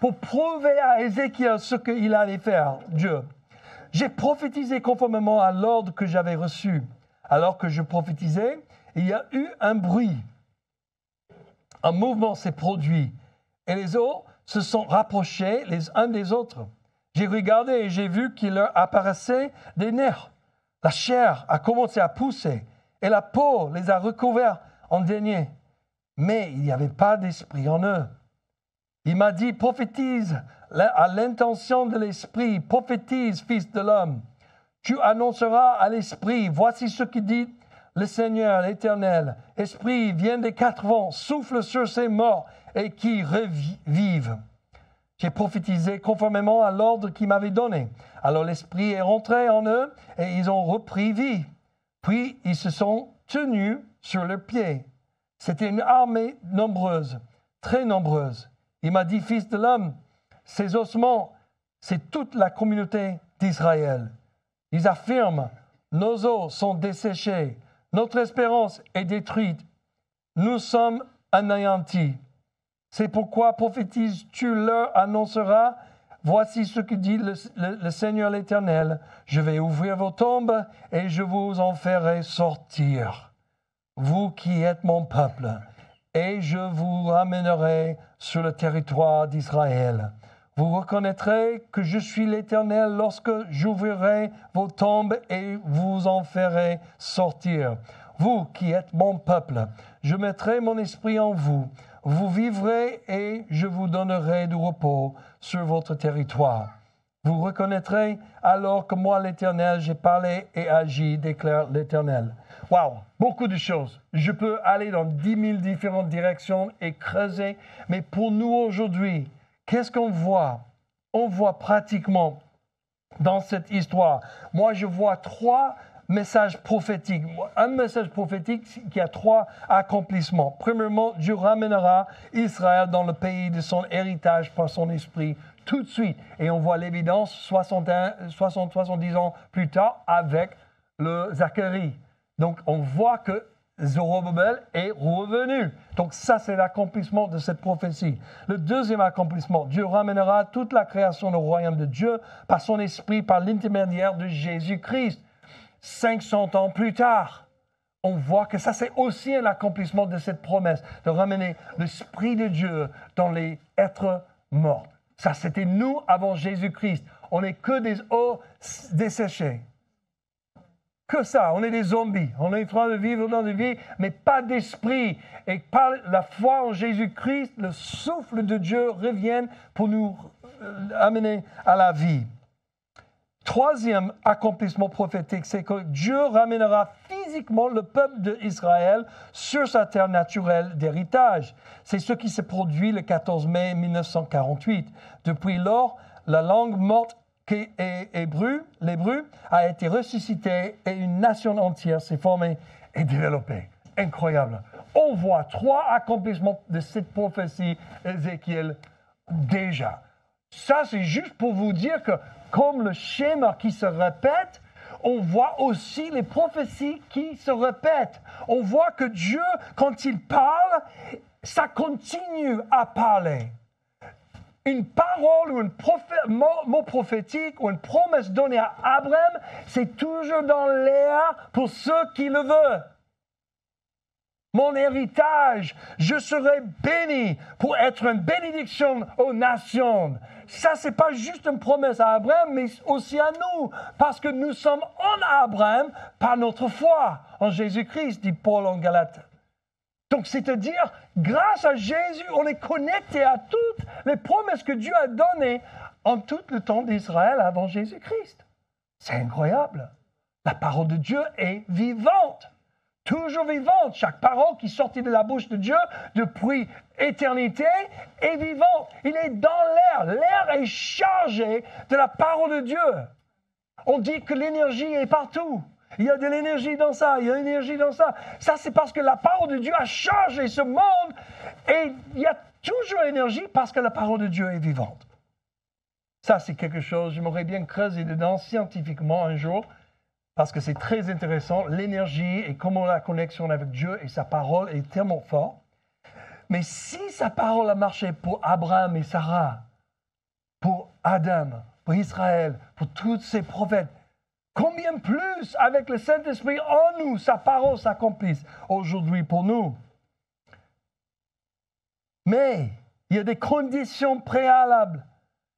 pour prouver à Ézéchiel ce qu'il allait faire, Dieu. J'ai prophétisé conformément à l'ordre que j'avais reçu. Alors que je prophétisais, il y a eu un bruit. Un mouvement s'est produit et les eaux se sont rapprochées les uns des autres. J'ai regardé et j'ai vu qu'il leur apparaissait des nerfs. La chair a commencé à pousser. Et la peau les a recouverts en dernier. Mais il n'y avait pas d'esprit en eux. Il m'a dit, prophétise à l'intention de l'esprit, prophétise, fils de l'homme. Tu annonceras à l'esprit, voici ce qui dit le Seigneur, l'Éternel. Esprit, viens des 4 vents, souffle sur ces morts et qui revivent. J'ai prophétisé conformément à l'ordre qu'il m'avait donné. Alors l'esprit est rentré en eux et ils ont repris vie. Puis, ils se sont tenus sur leurs pieds. C'était une armée nombreuse, très nombreuse. Il m'a dit, fils de l'homme, ces ossements, c'est toute la communauté d'Israël. Ils affirment, nos os sont desséchés, notre espérance est détruite, nous sommes anéantis. C'est pourquoi prophétise, tu leur annonceras, voici ce que dit le Seigneur l'Éternel. Je vais ouvrir vos tombes et je vous en ferai sortir, vous qui êtes mon peuple, et je vous ramènerai sur le territoire d'Israël. Vous reconnaîtrez que je suis l'Éternel lorsque j'ouvrirai vos tombes et vous en ferai sortir. Vous qui êtes mon peuple, je mettrai mon esprit en vous. Vous vivrez et je vous donnerai du repos sur votre territoire. Vous reconnaîtrez alors que moi, l'Éternel, j'ai parlé et agi, déclare l'Éternel. Wow, beaucoup de choses. Je peux aller dans 10 000 différentes directions et creuser. Mais pour nous aujourd'hui, qu'est-ce qu'on voit? On voit pratiquement dans cette histoire. Moi, je vois 3 messages prophétiques. Un message prophétique qui a 3 accomplissements. Premièrement, Dieu ramènera Israël dans le pays de son héritage par son esprit tout de suite. Et on voit l'évidence 70 ans plus tard avec le Zacharie. Donc, on voit que Zorobabel est revenu. Donc, ça, c'est l'accomplissement de cette prophétie. Le deuxième accomplissement, Dieu ramènera toute la création au royaume de Dieu par son esprit, par l'intermédiaire de Jésus-Christ. 500 ans plus tard, on voit que ça, c'est aussi un accomplissement de cette promesse, de ramener l'Esprit de Dieu dans les êtres morts. Ça, c'était nous avant Jésus-Christ. On n'est que des os desséchés. que ça. On est des zombies. On est en train de vivre dans des vies, mais pas d'esprit. Et par la foi en Jésus-Christ, le souffle de Dieu revient pour nous amener à la vie. Troisième accomplissement prophétique, c'est que Dieu ramènera physiquement le peuple d'Israël sur sa terre naturelle d'héritage. C'est ce qui s'est produit le 14 mai 1948. Depuis lors, la langue morte l'hébreu a été ressuscitée et une nation entière s'est formée et développée. Incroyable. On voit 3 accomplissements de cette prophétie, Ézéchiel, déjà. Ça, c'est juste pour vous dire que, comme le schéma qui se répète, on voit aussi les prophéties qui se répètent. On voit que Dieu, quand il parle, ça continue à parler. Une parole ou un mot prophétique ou une promesse donnée à Abraham, c'est toujours dans l'air pour ceux qui le veulent. Mon héritage, je serai béni pour être une bénédiction aux nations. Ça, ce n'est pas juste une promesse à Abraham, mais aussi à nous, parce que nous sommes en Abraham par notre foi en Jésus-Christ, dit Paul en Galates. Donc, c'est-à-dire, grâce à Jésus, on est connecté à toutes les promesses que Dieu a données en tout le temps d'Israël avant Jésus-Christ. C'est incroyable. La parole de Dieu est vivante. Toujours vivante. Chaque parole qui sortit de la bouche de Dieu depuis éternité est vivante. Il est dans l'air. L'air est chargé de la parole de Dieu. On dit que l'énergie est partout. Il y a de l'énergie dans ça, il y a de l'énergie dans ça. Ça, c'est parce que la parole de Dieu a chargé ce monde et il y a toujours l'énergie parce que la parole de Dieu est vivante. Ça, c'est quelque chose, j'aimerais bien creuser dedans scientifiquement un jour. Parce que c'est très intéressant, l'énergie et comment la connexion avec Dieu et sa parole est tellement forte. Mais si sa parole a marché pour Abraham et Sarah, pour Adam, pour Israël, pour tous ces prophètes, combien plus avec le Saint-Esprit en nous, sa parole s'accomplisse aujourd'hui pour nous. Mais il y a des conditions préalables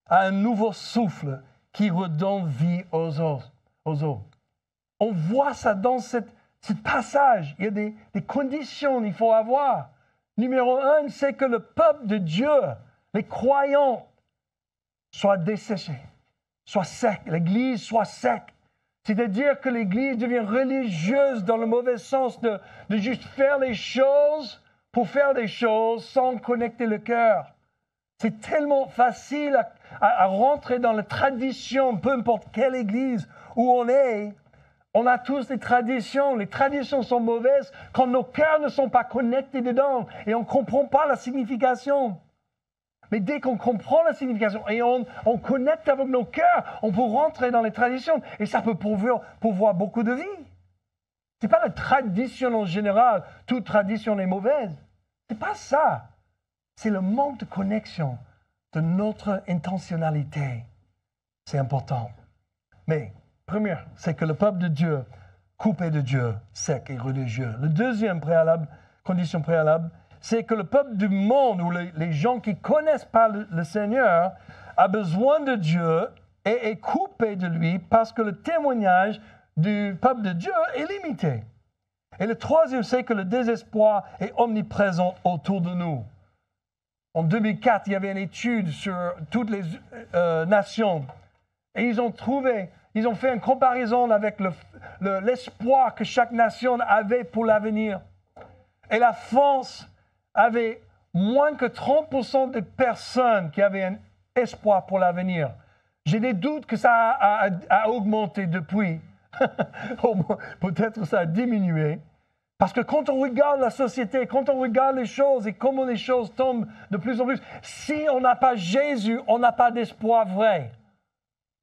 à un nouveau souffle qui redonne vie aux eaux. On voit ça dans ce passage. Il y a des conditions qu'il faut avoir. Numéro 1, c'est que le peuple de Dieu, les croyants, soient desséchés, soient secs, l'Église soit sec. C'est-à-dire que l'Église devient religieuse dans le mauvais sens de juste faire les choses pour faire des choses sans connecter le cœur. C'est tellement facile à rentrer dans la tradition, peu importe quelle Église où on est. On a tous des traditions. Les traditions sont mauvaises quand nos cœurs ne sont pas connectés dedans et on ne comprend pas la signification. Mais dès qu'on comprend la signification et on connecte avec nos cœurs, on peut rentrer dans les traditions et ça peut pourvoir beaucoup de vie. Ce n'est pas la tradition en général. Toute tradition est mauvaise. Ce n'est pas ça. C'est le manque de connexion de notre intentionnalité. C'est important. Mais première, c'est que le peuple de Dieu, coupé de Dieu, sec et religieux. Le deuxième condition préalable, c'est que le peuple du monde, ou les gens qui ne connaissent pas le Seigneur, a besoin de Dieu et est coupé de lui parce que le témoignage du peuple de Dieu est limité. Et le troisième, c'est que le désespoir est omniprésent autour de nous. En 2004, il y avait une étude sur toutes les nations et ils ont fait une comparaison avec l'espoir que chaque nation avait pour l'avenir. Et la France avait moins que 30% de personnes qui avaient un espoir pour l'avenir. J'ai des doutes que ça a augmenté depuis. Peut-être ça a diminué. Parce que quand on regarde la société, quand on regarde les choses et comment les choses tombent de plus en plus, si on n'a pas Jésus, on n'a pas d'espoir vrai.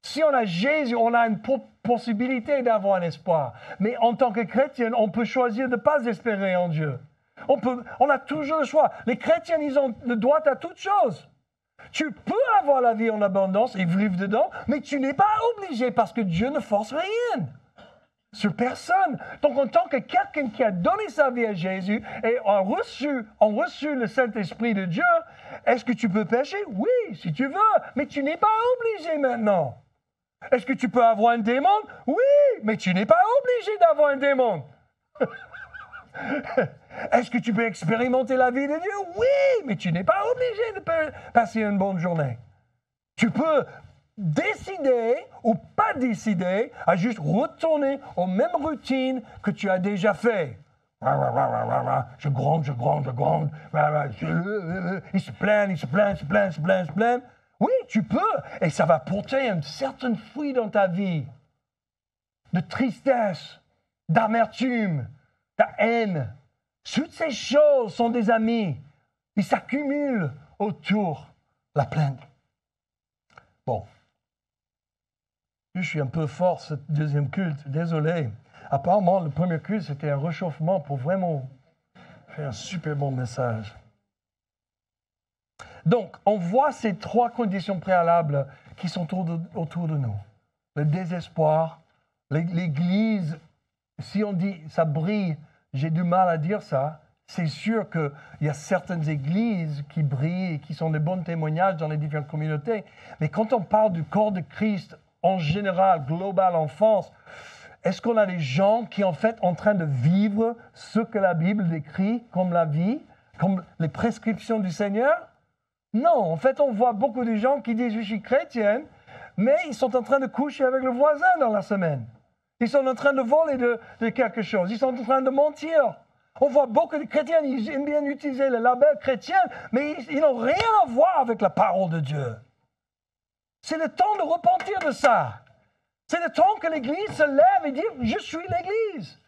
Si on a Jésus, on a une possibilité d'avoir un espoir. Mais en tant que chrétien, on peut choisir de ne pas espérer en Dieu. On a toujours le choix. Les chrétiens, ils ont le droit à toutes choses. Tu peux avoir la vie en abondance et vivre dedans, mais tu n'es pas obligé parce que Dieu ne force rien sur personne. Donc, en tant que quelqu'un qui a donné sa vie à Jésus et a reçu le Saint-Esprit de Dieu, est-ce que tu peux pécher? Oui, si tu veux, mais tu n'es pas obligé maintenant. Est-ce que tu peux avoir un démon? Oui, mais tu n'es pas obligé d'avoir un démon. Est-ce que tu peux expérimenter la vie de Dieu? Oui, mais tu n'es pas obligé de passer une bonne journée. Tu peux décider ou pas décider à juste retourner aux mêmes routines que tu as déjà fait. Je gronde. Ils se plaignent. Oui, tu peux. Et ça va porter un certain fruit dans ta vie. De tristesse, d'amertume, de haine. Toutes ces choses sont des amis. Ils s'accumulent autour de la plainte. Bon. Je suis un peu fort ce deuxième culte, désolé. Apparemment, le premier culte, c'était un réchauffement pour vraiment faire un super bon message. Donc, on voit ces trois conditions préalables qui sont autour de nous. Le désespoir, l'Église, si on dit ça brille, j'ai du mal à dire ça. C'est sûr qu'il y a certaines églises qui brillent et qui sont de bons témoignages dans les différentes communautés. Mais quand on parle du corps de Christ, en général, global en France, est-ce qu'on a des gens qui, en fait, sont en train de vivre ce que la Bible décrit comme la vie, comme les prescriptions du Seigneur? Non, en fait, on voit beaucoup de gens qui disent « je suis chrétien », mais ils sont en train de coucher avec le voisin dans la semaine. Ils sont en train de voler de quelque chose. Ils sont en train de mentir. On voit beaucoup de chrétiens, ils aiment bien utiliser le label chrétien, mais ils n'ont rien à voir avec la parole de Dieu. C'est le temps de repentir de ça. C'est le temps que l'Église se lève et dit « je suis l'Église ».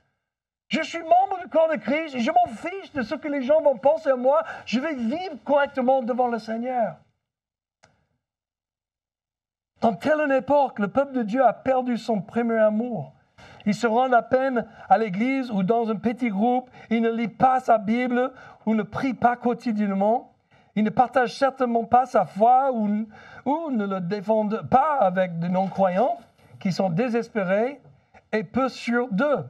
Je suis membre du corps de Christ et je m'en fiche de ce que les gens vont penser à moi. Je vais vivre correctement devant le Seigneur. Dans telle une époque, le peuple de Dieu a perdu son premier amour. Ils se rendent à peine à l'église ou dans un petit groupe. Ils ne lisent pas sa Bible ou ne prient pas quotidiennement. Ils ne partagent certainement pas sa foi ou ne le défendent pas avec de non-croyants qui sont désespérés et peu sûrs d'eux.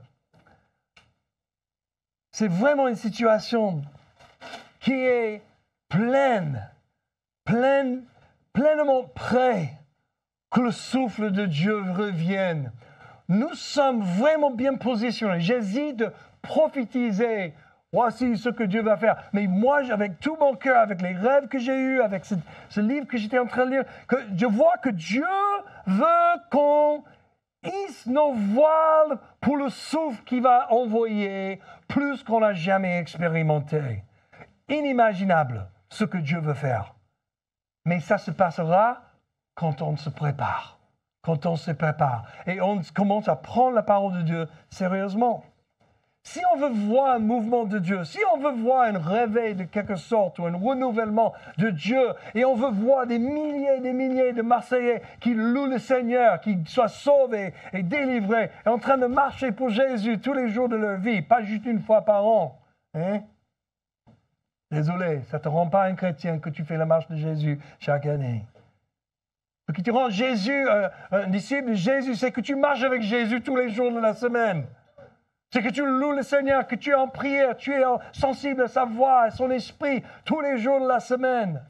C'est vraiment une situation qui est pleinement prêt que le souffle de Dieu revienne. Nous sommes vraiment bien positionnés. J'hésite de prophétiser. Voici ce que Dieu va faire. Mais moi, avec tout mon cœur, avec les rêves que j'ai eus, avec ce livre que j'étais en train de lire, que je vois que Dieu veut qu'on hisse nos voiles pour le souffle qu'il va envoyer, plus qu'on n'a jamais expérimenté. Inimaginable ce que Dieu veut faire. Mais ça se passera quand on se prépare. Quand on se prépare. Et on commence à prendre la parole de Dieu sérieusement. Si on veut voir un mouvement de Dieu, si on veut voir un réveil de quelque sorte ou un renouvellement de Dieu, et on veut voir des milliers de Marseillais qui louent le Seigneur, qui soient sauvés et délivrés, et en train de marcher pour Jésus tous les jours de leur vie, pas juste une fois par an. Hein? Désolé, ça ne te rend pas un chrétien que tu fais la marche de Jésus chaque année. Ce qui te rend Jésus, un disciple de Jésus, c'est que tu marches avec Jésus tous les jours de la semaine. C'est que tu loues le Seigneur, que tu es en prière, tu es sensible à sa voix, à son esprit, tous les jours de la semaine.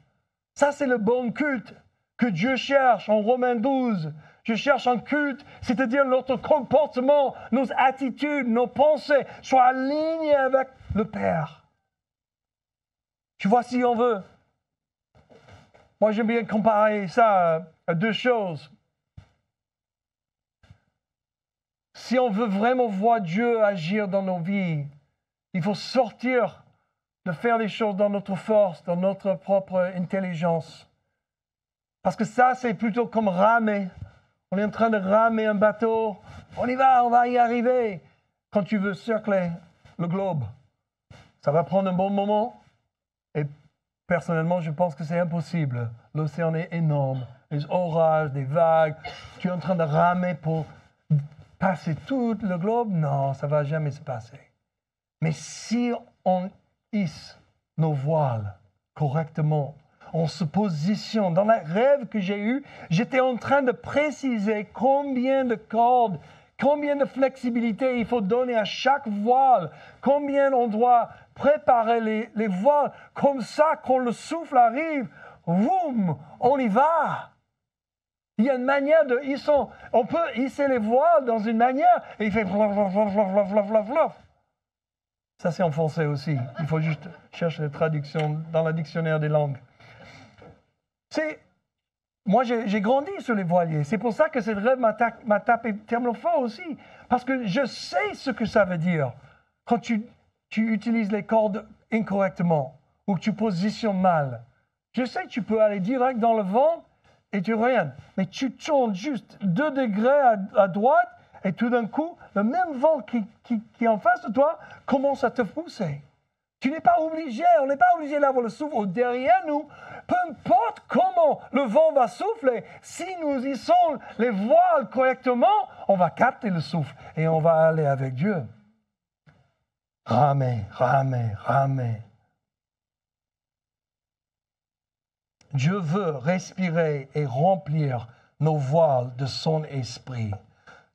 Ça, c'est le bon culte que Dieu cherche en Romains 12. Je cherche un culte, c'est-à-dire notre comportement, nos attitudes, nos pensées soient alignées avec le Père. Tu vois, si on veut. Moi, j'aime bien comparer ça à deux choses. Si on veut vraiment voir Dieu agir dans nos vies, il faut sortir de faire les choses dans notre force, dans notre propre intelligence. Parce que ça, c'est plutôt comme ramer. On est en train de ramer un bateau. On y va, on va y arriver. Quand tu veux cercler le globe, ça va prendre un bon moment. Et personnellement, je pense que c'est impossible. L'océan est énorme. Les orages, des vagues. Tu es en train de ramer pour passer tout le globe? Non, ça ne va jamais se passer. Mais si on hisse nos voiles correctement, on se positionne. Dans le rêve que j'ai eu, j'étais en train de préciser combien de cordes, combien de flexibilité il faut donner à chaque voile, combien on doit préparer les voiles. Comme ça, quand le souffle arrive, boum, on y va. Il y a une manière de... on peut hisser les voiles dans une manière et il fait flof, flof, flof, flof, flof, flof, flof. Ça, c'est en français aussi. Il faut juste chercher la traduction dans le dictionnaire des langues. Moi, j'ai grandi sur les voiliers. C'est pour ça que cette rêve m'a tapé tellement fort aussi. Parce que je sais ce que ça veut dire quand tu utilises les cordes incorrectement ou que tu positionnes mal. Je sais que tu peux aller direct dans le vent et tu rien. Mais tu tournes juste 2 degrés à droite et tout d'un coup, le même vent qui est en face de toi commence à te pousser. Tu n'es pas obligé, on n'est pas obligé d'avoir le souffle derrière nous. Peu importe comment le vent va souffler, si nous hissons les voiles correctement, on va capter le souffle et on va aller avec Dieu. Ramer, ramer, ramer. Dieu veut respirer et remplir nos voiles de son esprit.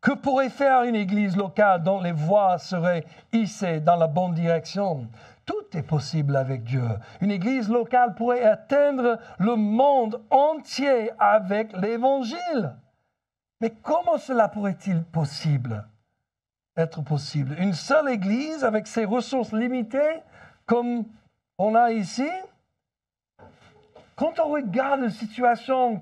Que pourrait faire une église locale dont les voiles seraient hissées dans la bonne direction? Tout est possible avec Dieu. Une église locale pourrait atteindre le monde entier avec l'Évangile. Mais comment cela pourrait-il être possible? Une seule église avec ses ressources limitées, comme on a ici? Quand on regarde une situation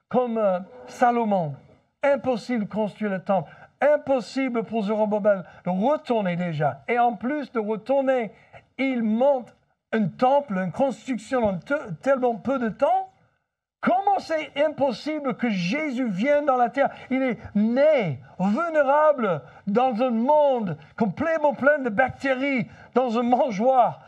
comme Salomon, impossible de construire le temple, impossible pour Zorobabel de retourner déjà. Et en plus de retourner, il monte un temple, une construction en tellement peu de temps. Comment c'est impossible que Jésus vienne dans la terre? Il est né, vulnérable, dans un monde complètement plein de bactéries, dans un mangeoire.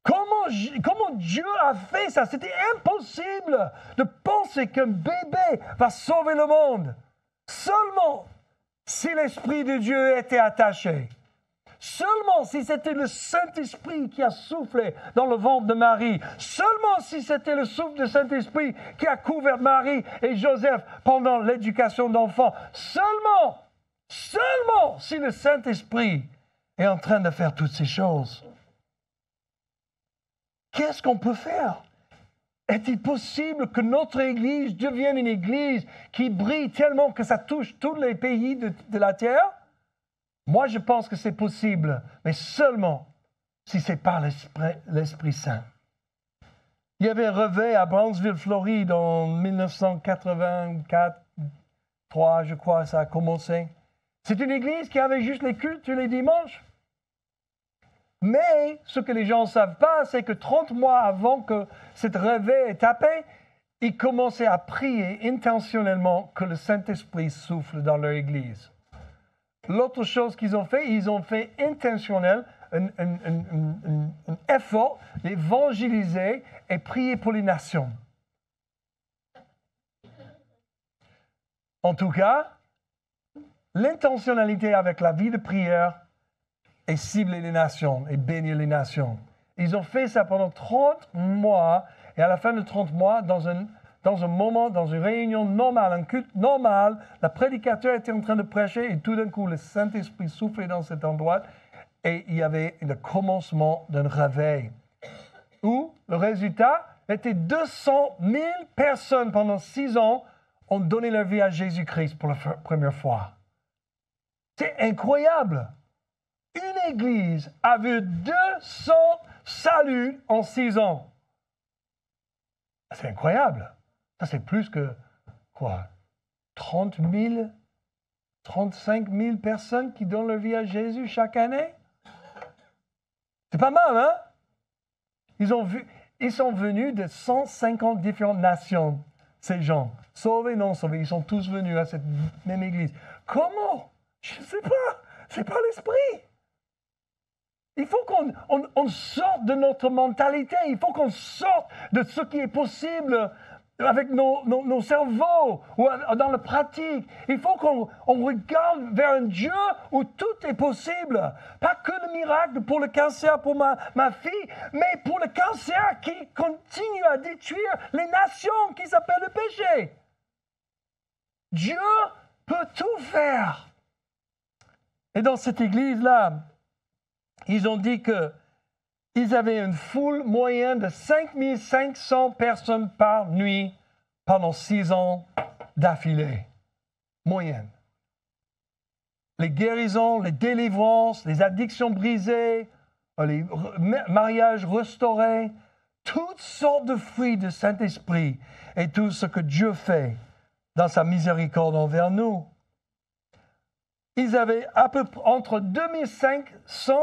Comment Dieu a fait ça? C'était impossible de penser qu'un bébé va sauver le monde. Seulement si l'Esprit de Dieu était attaché. Seulement si c'était le Saint-Esprit qui a soufflé dans le ventre de Marie. Seulement si c'était le souffle du Saint-Esprit qui a couvert Marie et Joseph pendant l'éducation d'enfants. Seulement si le Saint-Esprit est en train de faire toutes ces choses. Qu'est-ce qu'on peut faire? Est-il possible que notre Église devienne une Église qui brille tellement que ça touche tous les pays de la terre? Moi, je pense que c'est possible, mais seulement si c'est par l'Esprit Saint. Il y avait un réveil à Brownsville, Floride, en 1984, 3, je crois, ça a commencé. C'est une Église qui avait juste les cultes tous les dimanches. Mais ce que les gens ne savent pas, c'est que 30 mois avant que cette réveil est tapé, ils commençaient à prier intentionnellement que le Saint-Esprit souffle dans leur église. L'autre chose qu'ils ont fait, ils ont fait intentionnel un effort d'évangéliser et prier pour les nations. En tout cas, l'intentionnalité avec la vie de prière et cibler les nations et bénir les nations. Ils ont fait ça pendant 30 mois et à la fin de 30 mois, dans un moment, dans une réunion normale, un culte normal, le prédicateur était en train de prêcher et tout d'un coup, le Saint-Esprit soufflait dans cet endroit et il y avait le commencement d'un réveil où le résultat était 200 000 personnes pendant 6 ans ont donné leur vie à Jésus-Christ pour la première fois. C'est incroyable! Une église a vu 200 saluts en 6 ans. C'est incroyable. Ça, c'est plus que, 30 000, 35 000 personnes qui donnent leur vie à Jésus chaque année? C'est pas mal, hein? Ils sont venus de 150 différentes nations, ces gens. Sauvés, non sauvés, ils sont tous venus à cette même église. Comment? Je ne sais pas. C'est pas l'esprit. Il faut qu'on sorte de notre mentalité. Il faut qu'on sorte de ce qui est possible avec nos cerveaux ou dans la pratique. Il faut qu'on regarde vers un Dieu où tout est possible. Pas que le miracle pour le cancer pour ma fille, mais pour le cancer qui continue à détruire les nations qui s'appellent le péché. Dieu peut tout faire. Et dans cette église-là, ils ont dit qu'ils avaient une foule moyenne de 5500 personnes par nuit pendant 6 ans d'affilée. Moyenne. Les guérisons, les délivrances, les addictions brisées, les mariages restaurés, toutes sortes de fruits du Saint-Esprit et tout ce que Dieu fait dans sa miséricorde envers nous. Ils avaient à peu près entre 2 500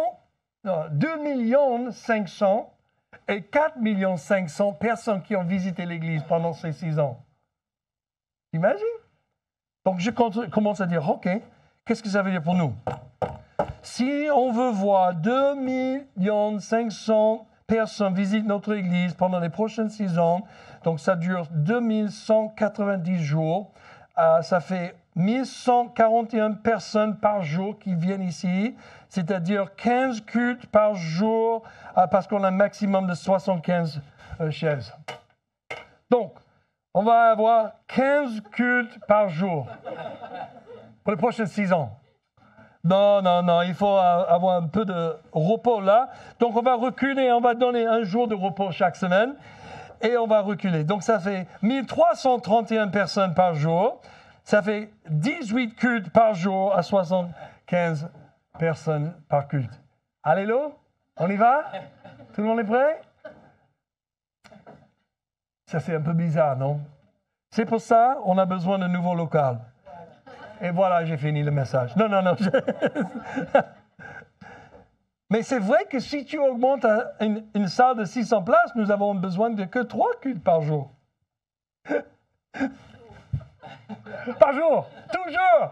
et 4 500 personnes qui ont visité l'Église pendant ces 6 ans. Imagine? Donc je commence à dire, OK, qu'est-ce que ça veut dire pour nous? Si on veut voir 2 500 personnes visiter notre Église pendant les prochaines 6 ans, donc ça dure 2190 jours, ça fait 1141 personnes par jour qui viennent ici, c'est-à-dire 15 cultes par jour, parce qu'on a un maximum de 75 chaises. Donc, on va avoir 15 cultes par jour pour les prochaines 6 ans. Non, il faut avoir un peu de repos là. Donc, on va reculer, on va donner un jour de repos chaque semaine et on va reculer. Donc, ça fait 1331 personnes par jour. Ça fait 18 cultes par jour à 75 personnes par culte. Alléluia, on y va? Tout le monde est prêt? Ça, c'est un peu bizarre, non? C'est pour ça qu'on a besoin d'un nouveau local. Et voilà, j'ai fini le message. Non. Mais c'est vrai que si tu augmentes une salle de 600 places, nous avons besoin de que 3 cultes par jour. Par jour, toujours.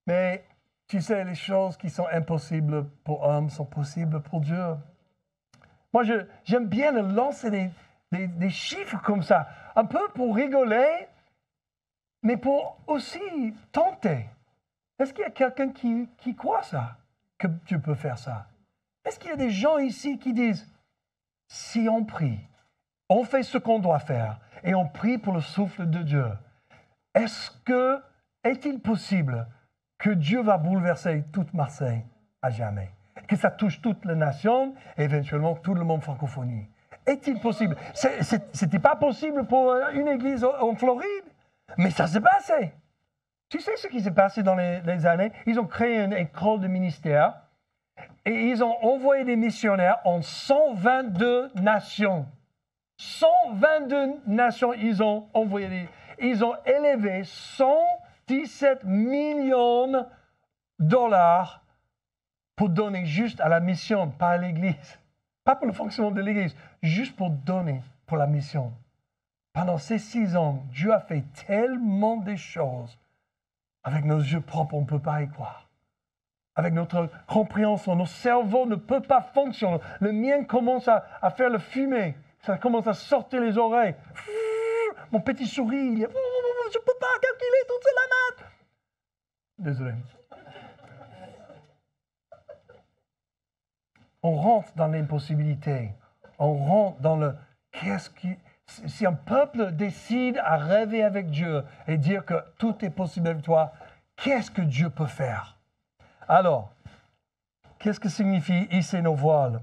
Mais tu sais, les choses qui sont impossibles pour l'homme sont possibles pour Dieu. Moi, j'aime bien lancer des chiffres comme ça, un peu pour rigoler, mais pour aussi tenter. Est-ce qu'il y a quelqu'un qui croit ça, que Dieu peut faire ça? Est-ce qu'il y a des gens ici qui disent, si on prie, on fait ce qu'on doit faire, et on prie pour le souffle de Dieu, est-il possible que Dieu va bouleverser toute Marseille à jamais? Que ça touche toute la nation et éventuellement tout le monde francophonie? Est-il possible? C'était pas possible pour une église en Floride, mais ça s'est passé. Tu sais ce qui s'est passé dans les années? Ils ont créé une école de ministère et ils ont envoyé des missionnaires en 122 nations. 122 nations, ils ont envoyé ils ont élevé 117 millions de dollars pour donner juste à la mission, pas à l'Église. Pas pour le fonctionnement de l'Église, juste pour donner pour la mission. Pendant ces 6 ans, Dieu a fait tellement de choses. Avec nos yeux propres, on ne peut pas y croire. Avec notre compréhension, notre cerveau ne peut pas fonctionner. Le mien commence à faire le fumet. Ça commence à sortir les oreilles. Mon petit souris, je ne peux pas calculer toute cette maths. Désolé. On rentre dans l'impossibilité. On rentre dans le si un peuple décide à rêver avec Dieu et dire que tout est possible avec toi, qu'est-ce que Dieu peut faire? Alors, qu'est-ce que signifie hisser nos voiles?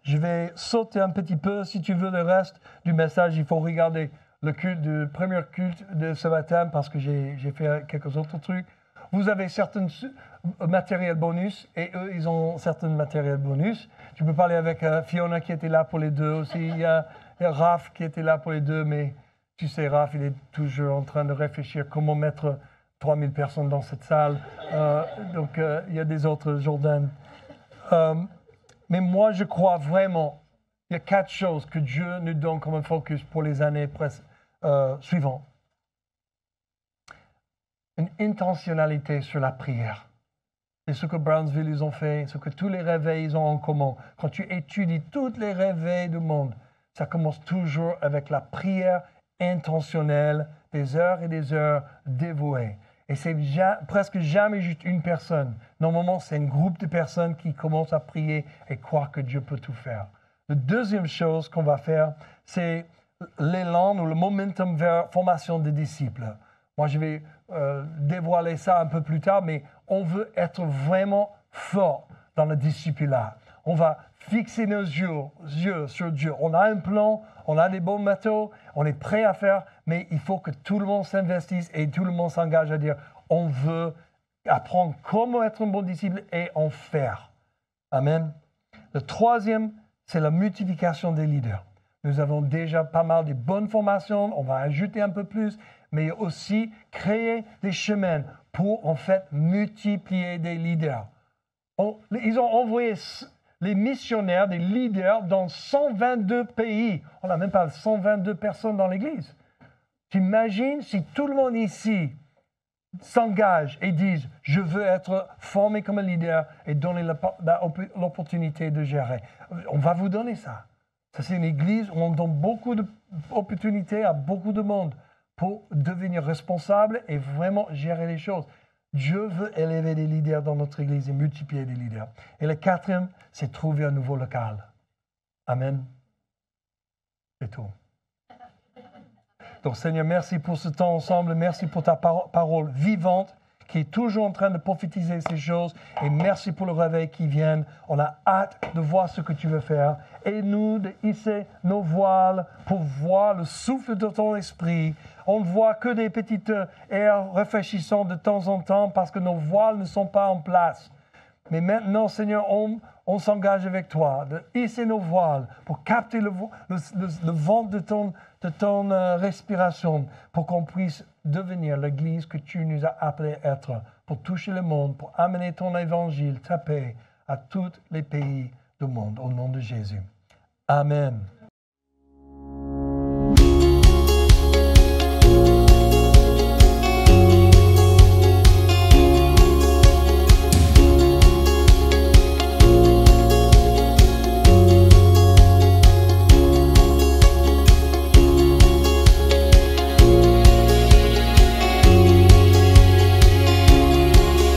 Je vais sauter un petit peu, si tu veux, le reste du message. Il faut regarder le premier culte de ce matin parce que j'ai fait quelques autres trucs. Vous avez certains matériels bonus et eux, ils ont certains matériels bonus. Tu peux parler avec Fiona qui était là pour les deux aussi. Il y a Raph qui était là pour les deux, mais tu sais, Raph, il est toujours en train de réfléchir comment mettre 3000 personnes dans cette salle. Donc, il y a des autres, Jordan. Mais moi, je crois vraiment, il y a 4 choses que Dieu nous donne comme un focus pour les années suivantes. Une intentionnalité sur la prière. C'est ce que Brownsville ils ont fait, ce que tous les réveils ils ont en commun. Quand tu étudies tous les réveils du monde, ça commence toujours avec la prière intentionnelle, des heures et des heures dévouées. Et c'est presque jamais juste une personne. Normalement, c'est un groupe de personnes qui commencent à prier et croire que Dieu peut tout faire. La deuxième chose qu'on va faire, c'est l'élan ou le momentum vers formation des disciples. Moi, je vais dévoiler ça un peu plus tard, mais on veut être vraiment fort dans le discipulat. On va fixer nos yeux sur Dieu. On a un plan, on a des bons méthodes, on est prêt à faire, mais il faut que tout le monde s'investisse et tout le monde s'engage à dire, on veut apprendre comment être un bon disciple et en faire. Amen. Le troisième, c'est la multiplication des leaders. Nous avons déjà pas mal de bonnes formations, on va ajouter un peu plus, mais aussi créer des chemins pour en fait multiplier des leaders. Ils ont envoyé les missionnaires, des leaders dans 122 pays. On n'a même pas 122 personnes dans l'Église. T'imagines si tout le monde ici s'engage et disent « Je veux être formé comme un leader et donner l'opportunité de gérer ». On va vous donner ça. Ça, c'est une église où on donne beaucoup d'opportunités à beaucoup de monde pour devenir responsable et vraiment gérer les choses. Dieu veut élever des leaders dans notre église et multiplier des leaders. Et le quatrième, c'est trouver un nouveau local. Amen. C'est tout. Donc, Seigneur, merci pour ce temps ensemble. Merci pour ta parole vivante qui est toujours en train de prophétiser ces choses. Et merci pour le réveil qui vient. On a hâte de voir ce que tu veux faire. Aide-nous de hisser nos voiles pour voir le souffle de ton esprit. On ne voit que des petites airs rafraîchissants de temps en temps parce que nos voiles ne sont pas en place. Mais maintenant, Seigneur, on s'engage avec toi de hisser nos voiles pour capter le vent de ton respiration pour qu'on puisse devenir l'Église que tu nous as appelés à être, pour toucher le monde, pour amener ton évangile, ta paix à tous les pays du monde, au nom de Jésus. Amen.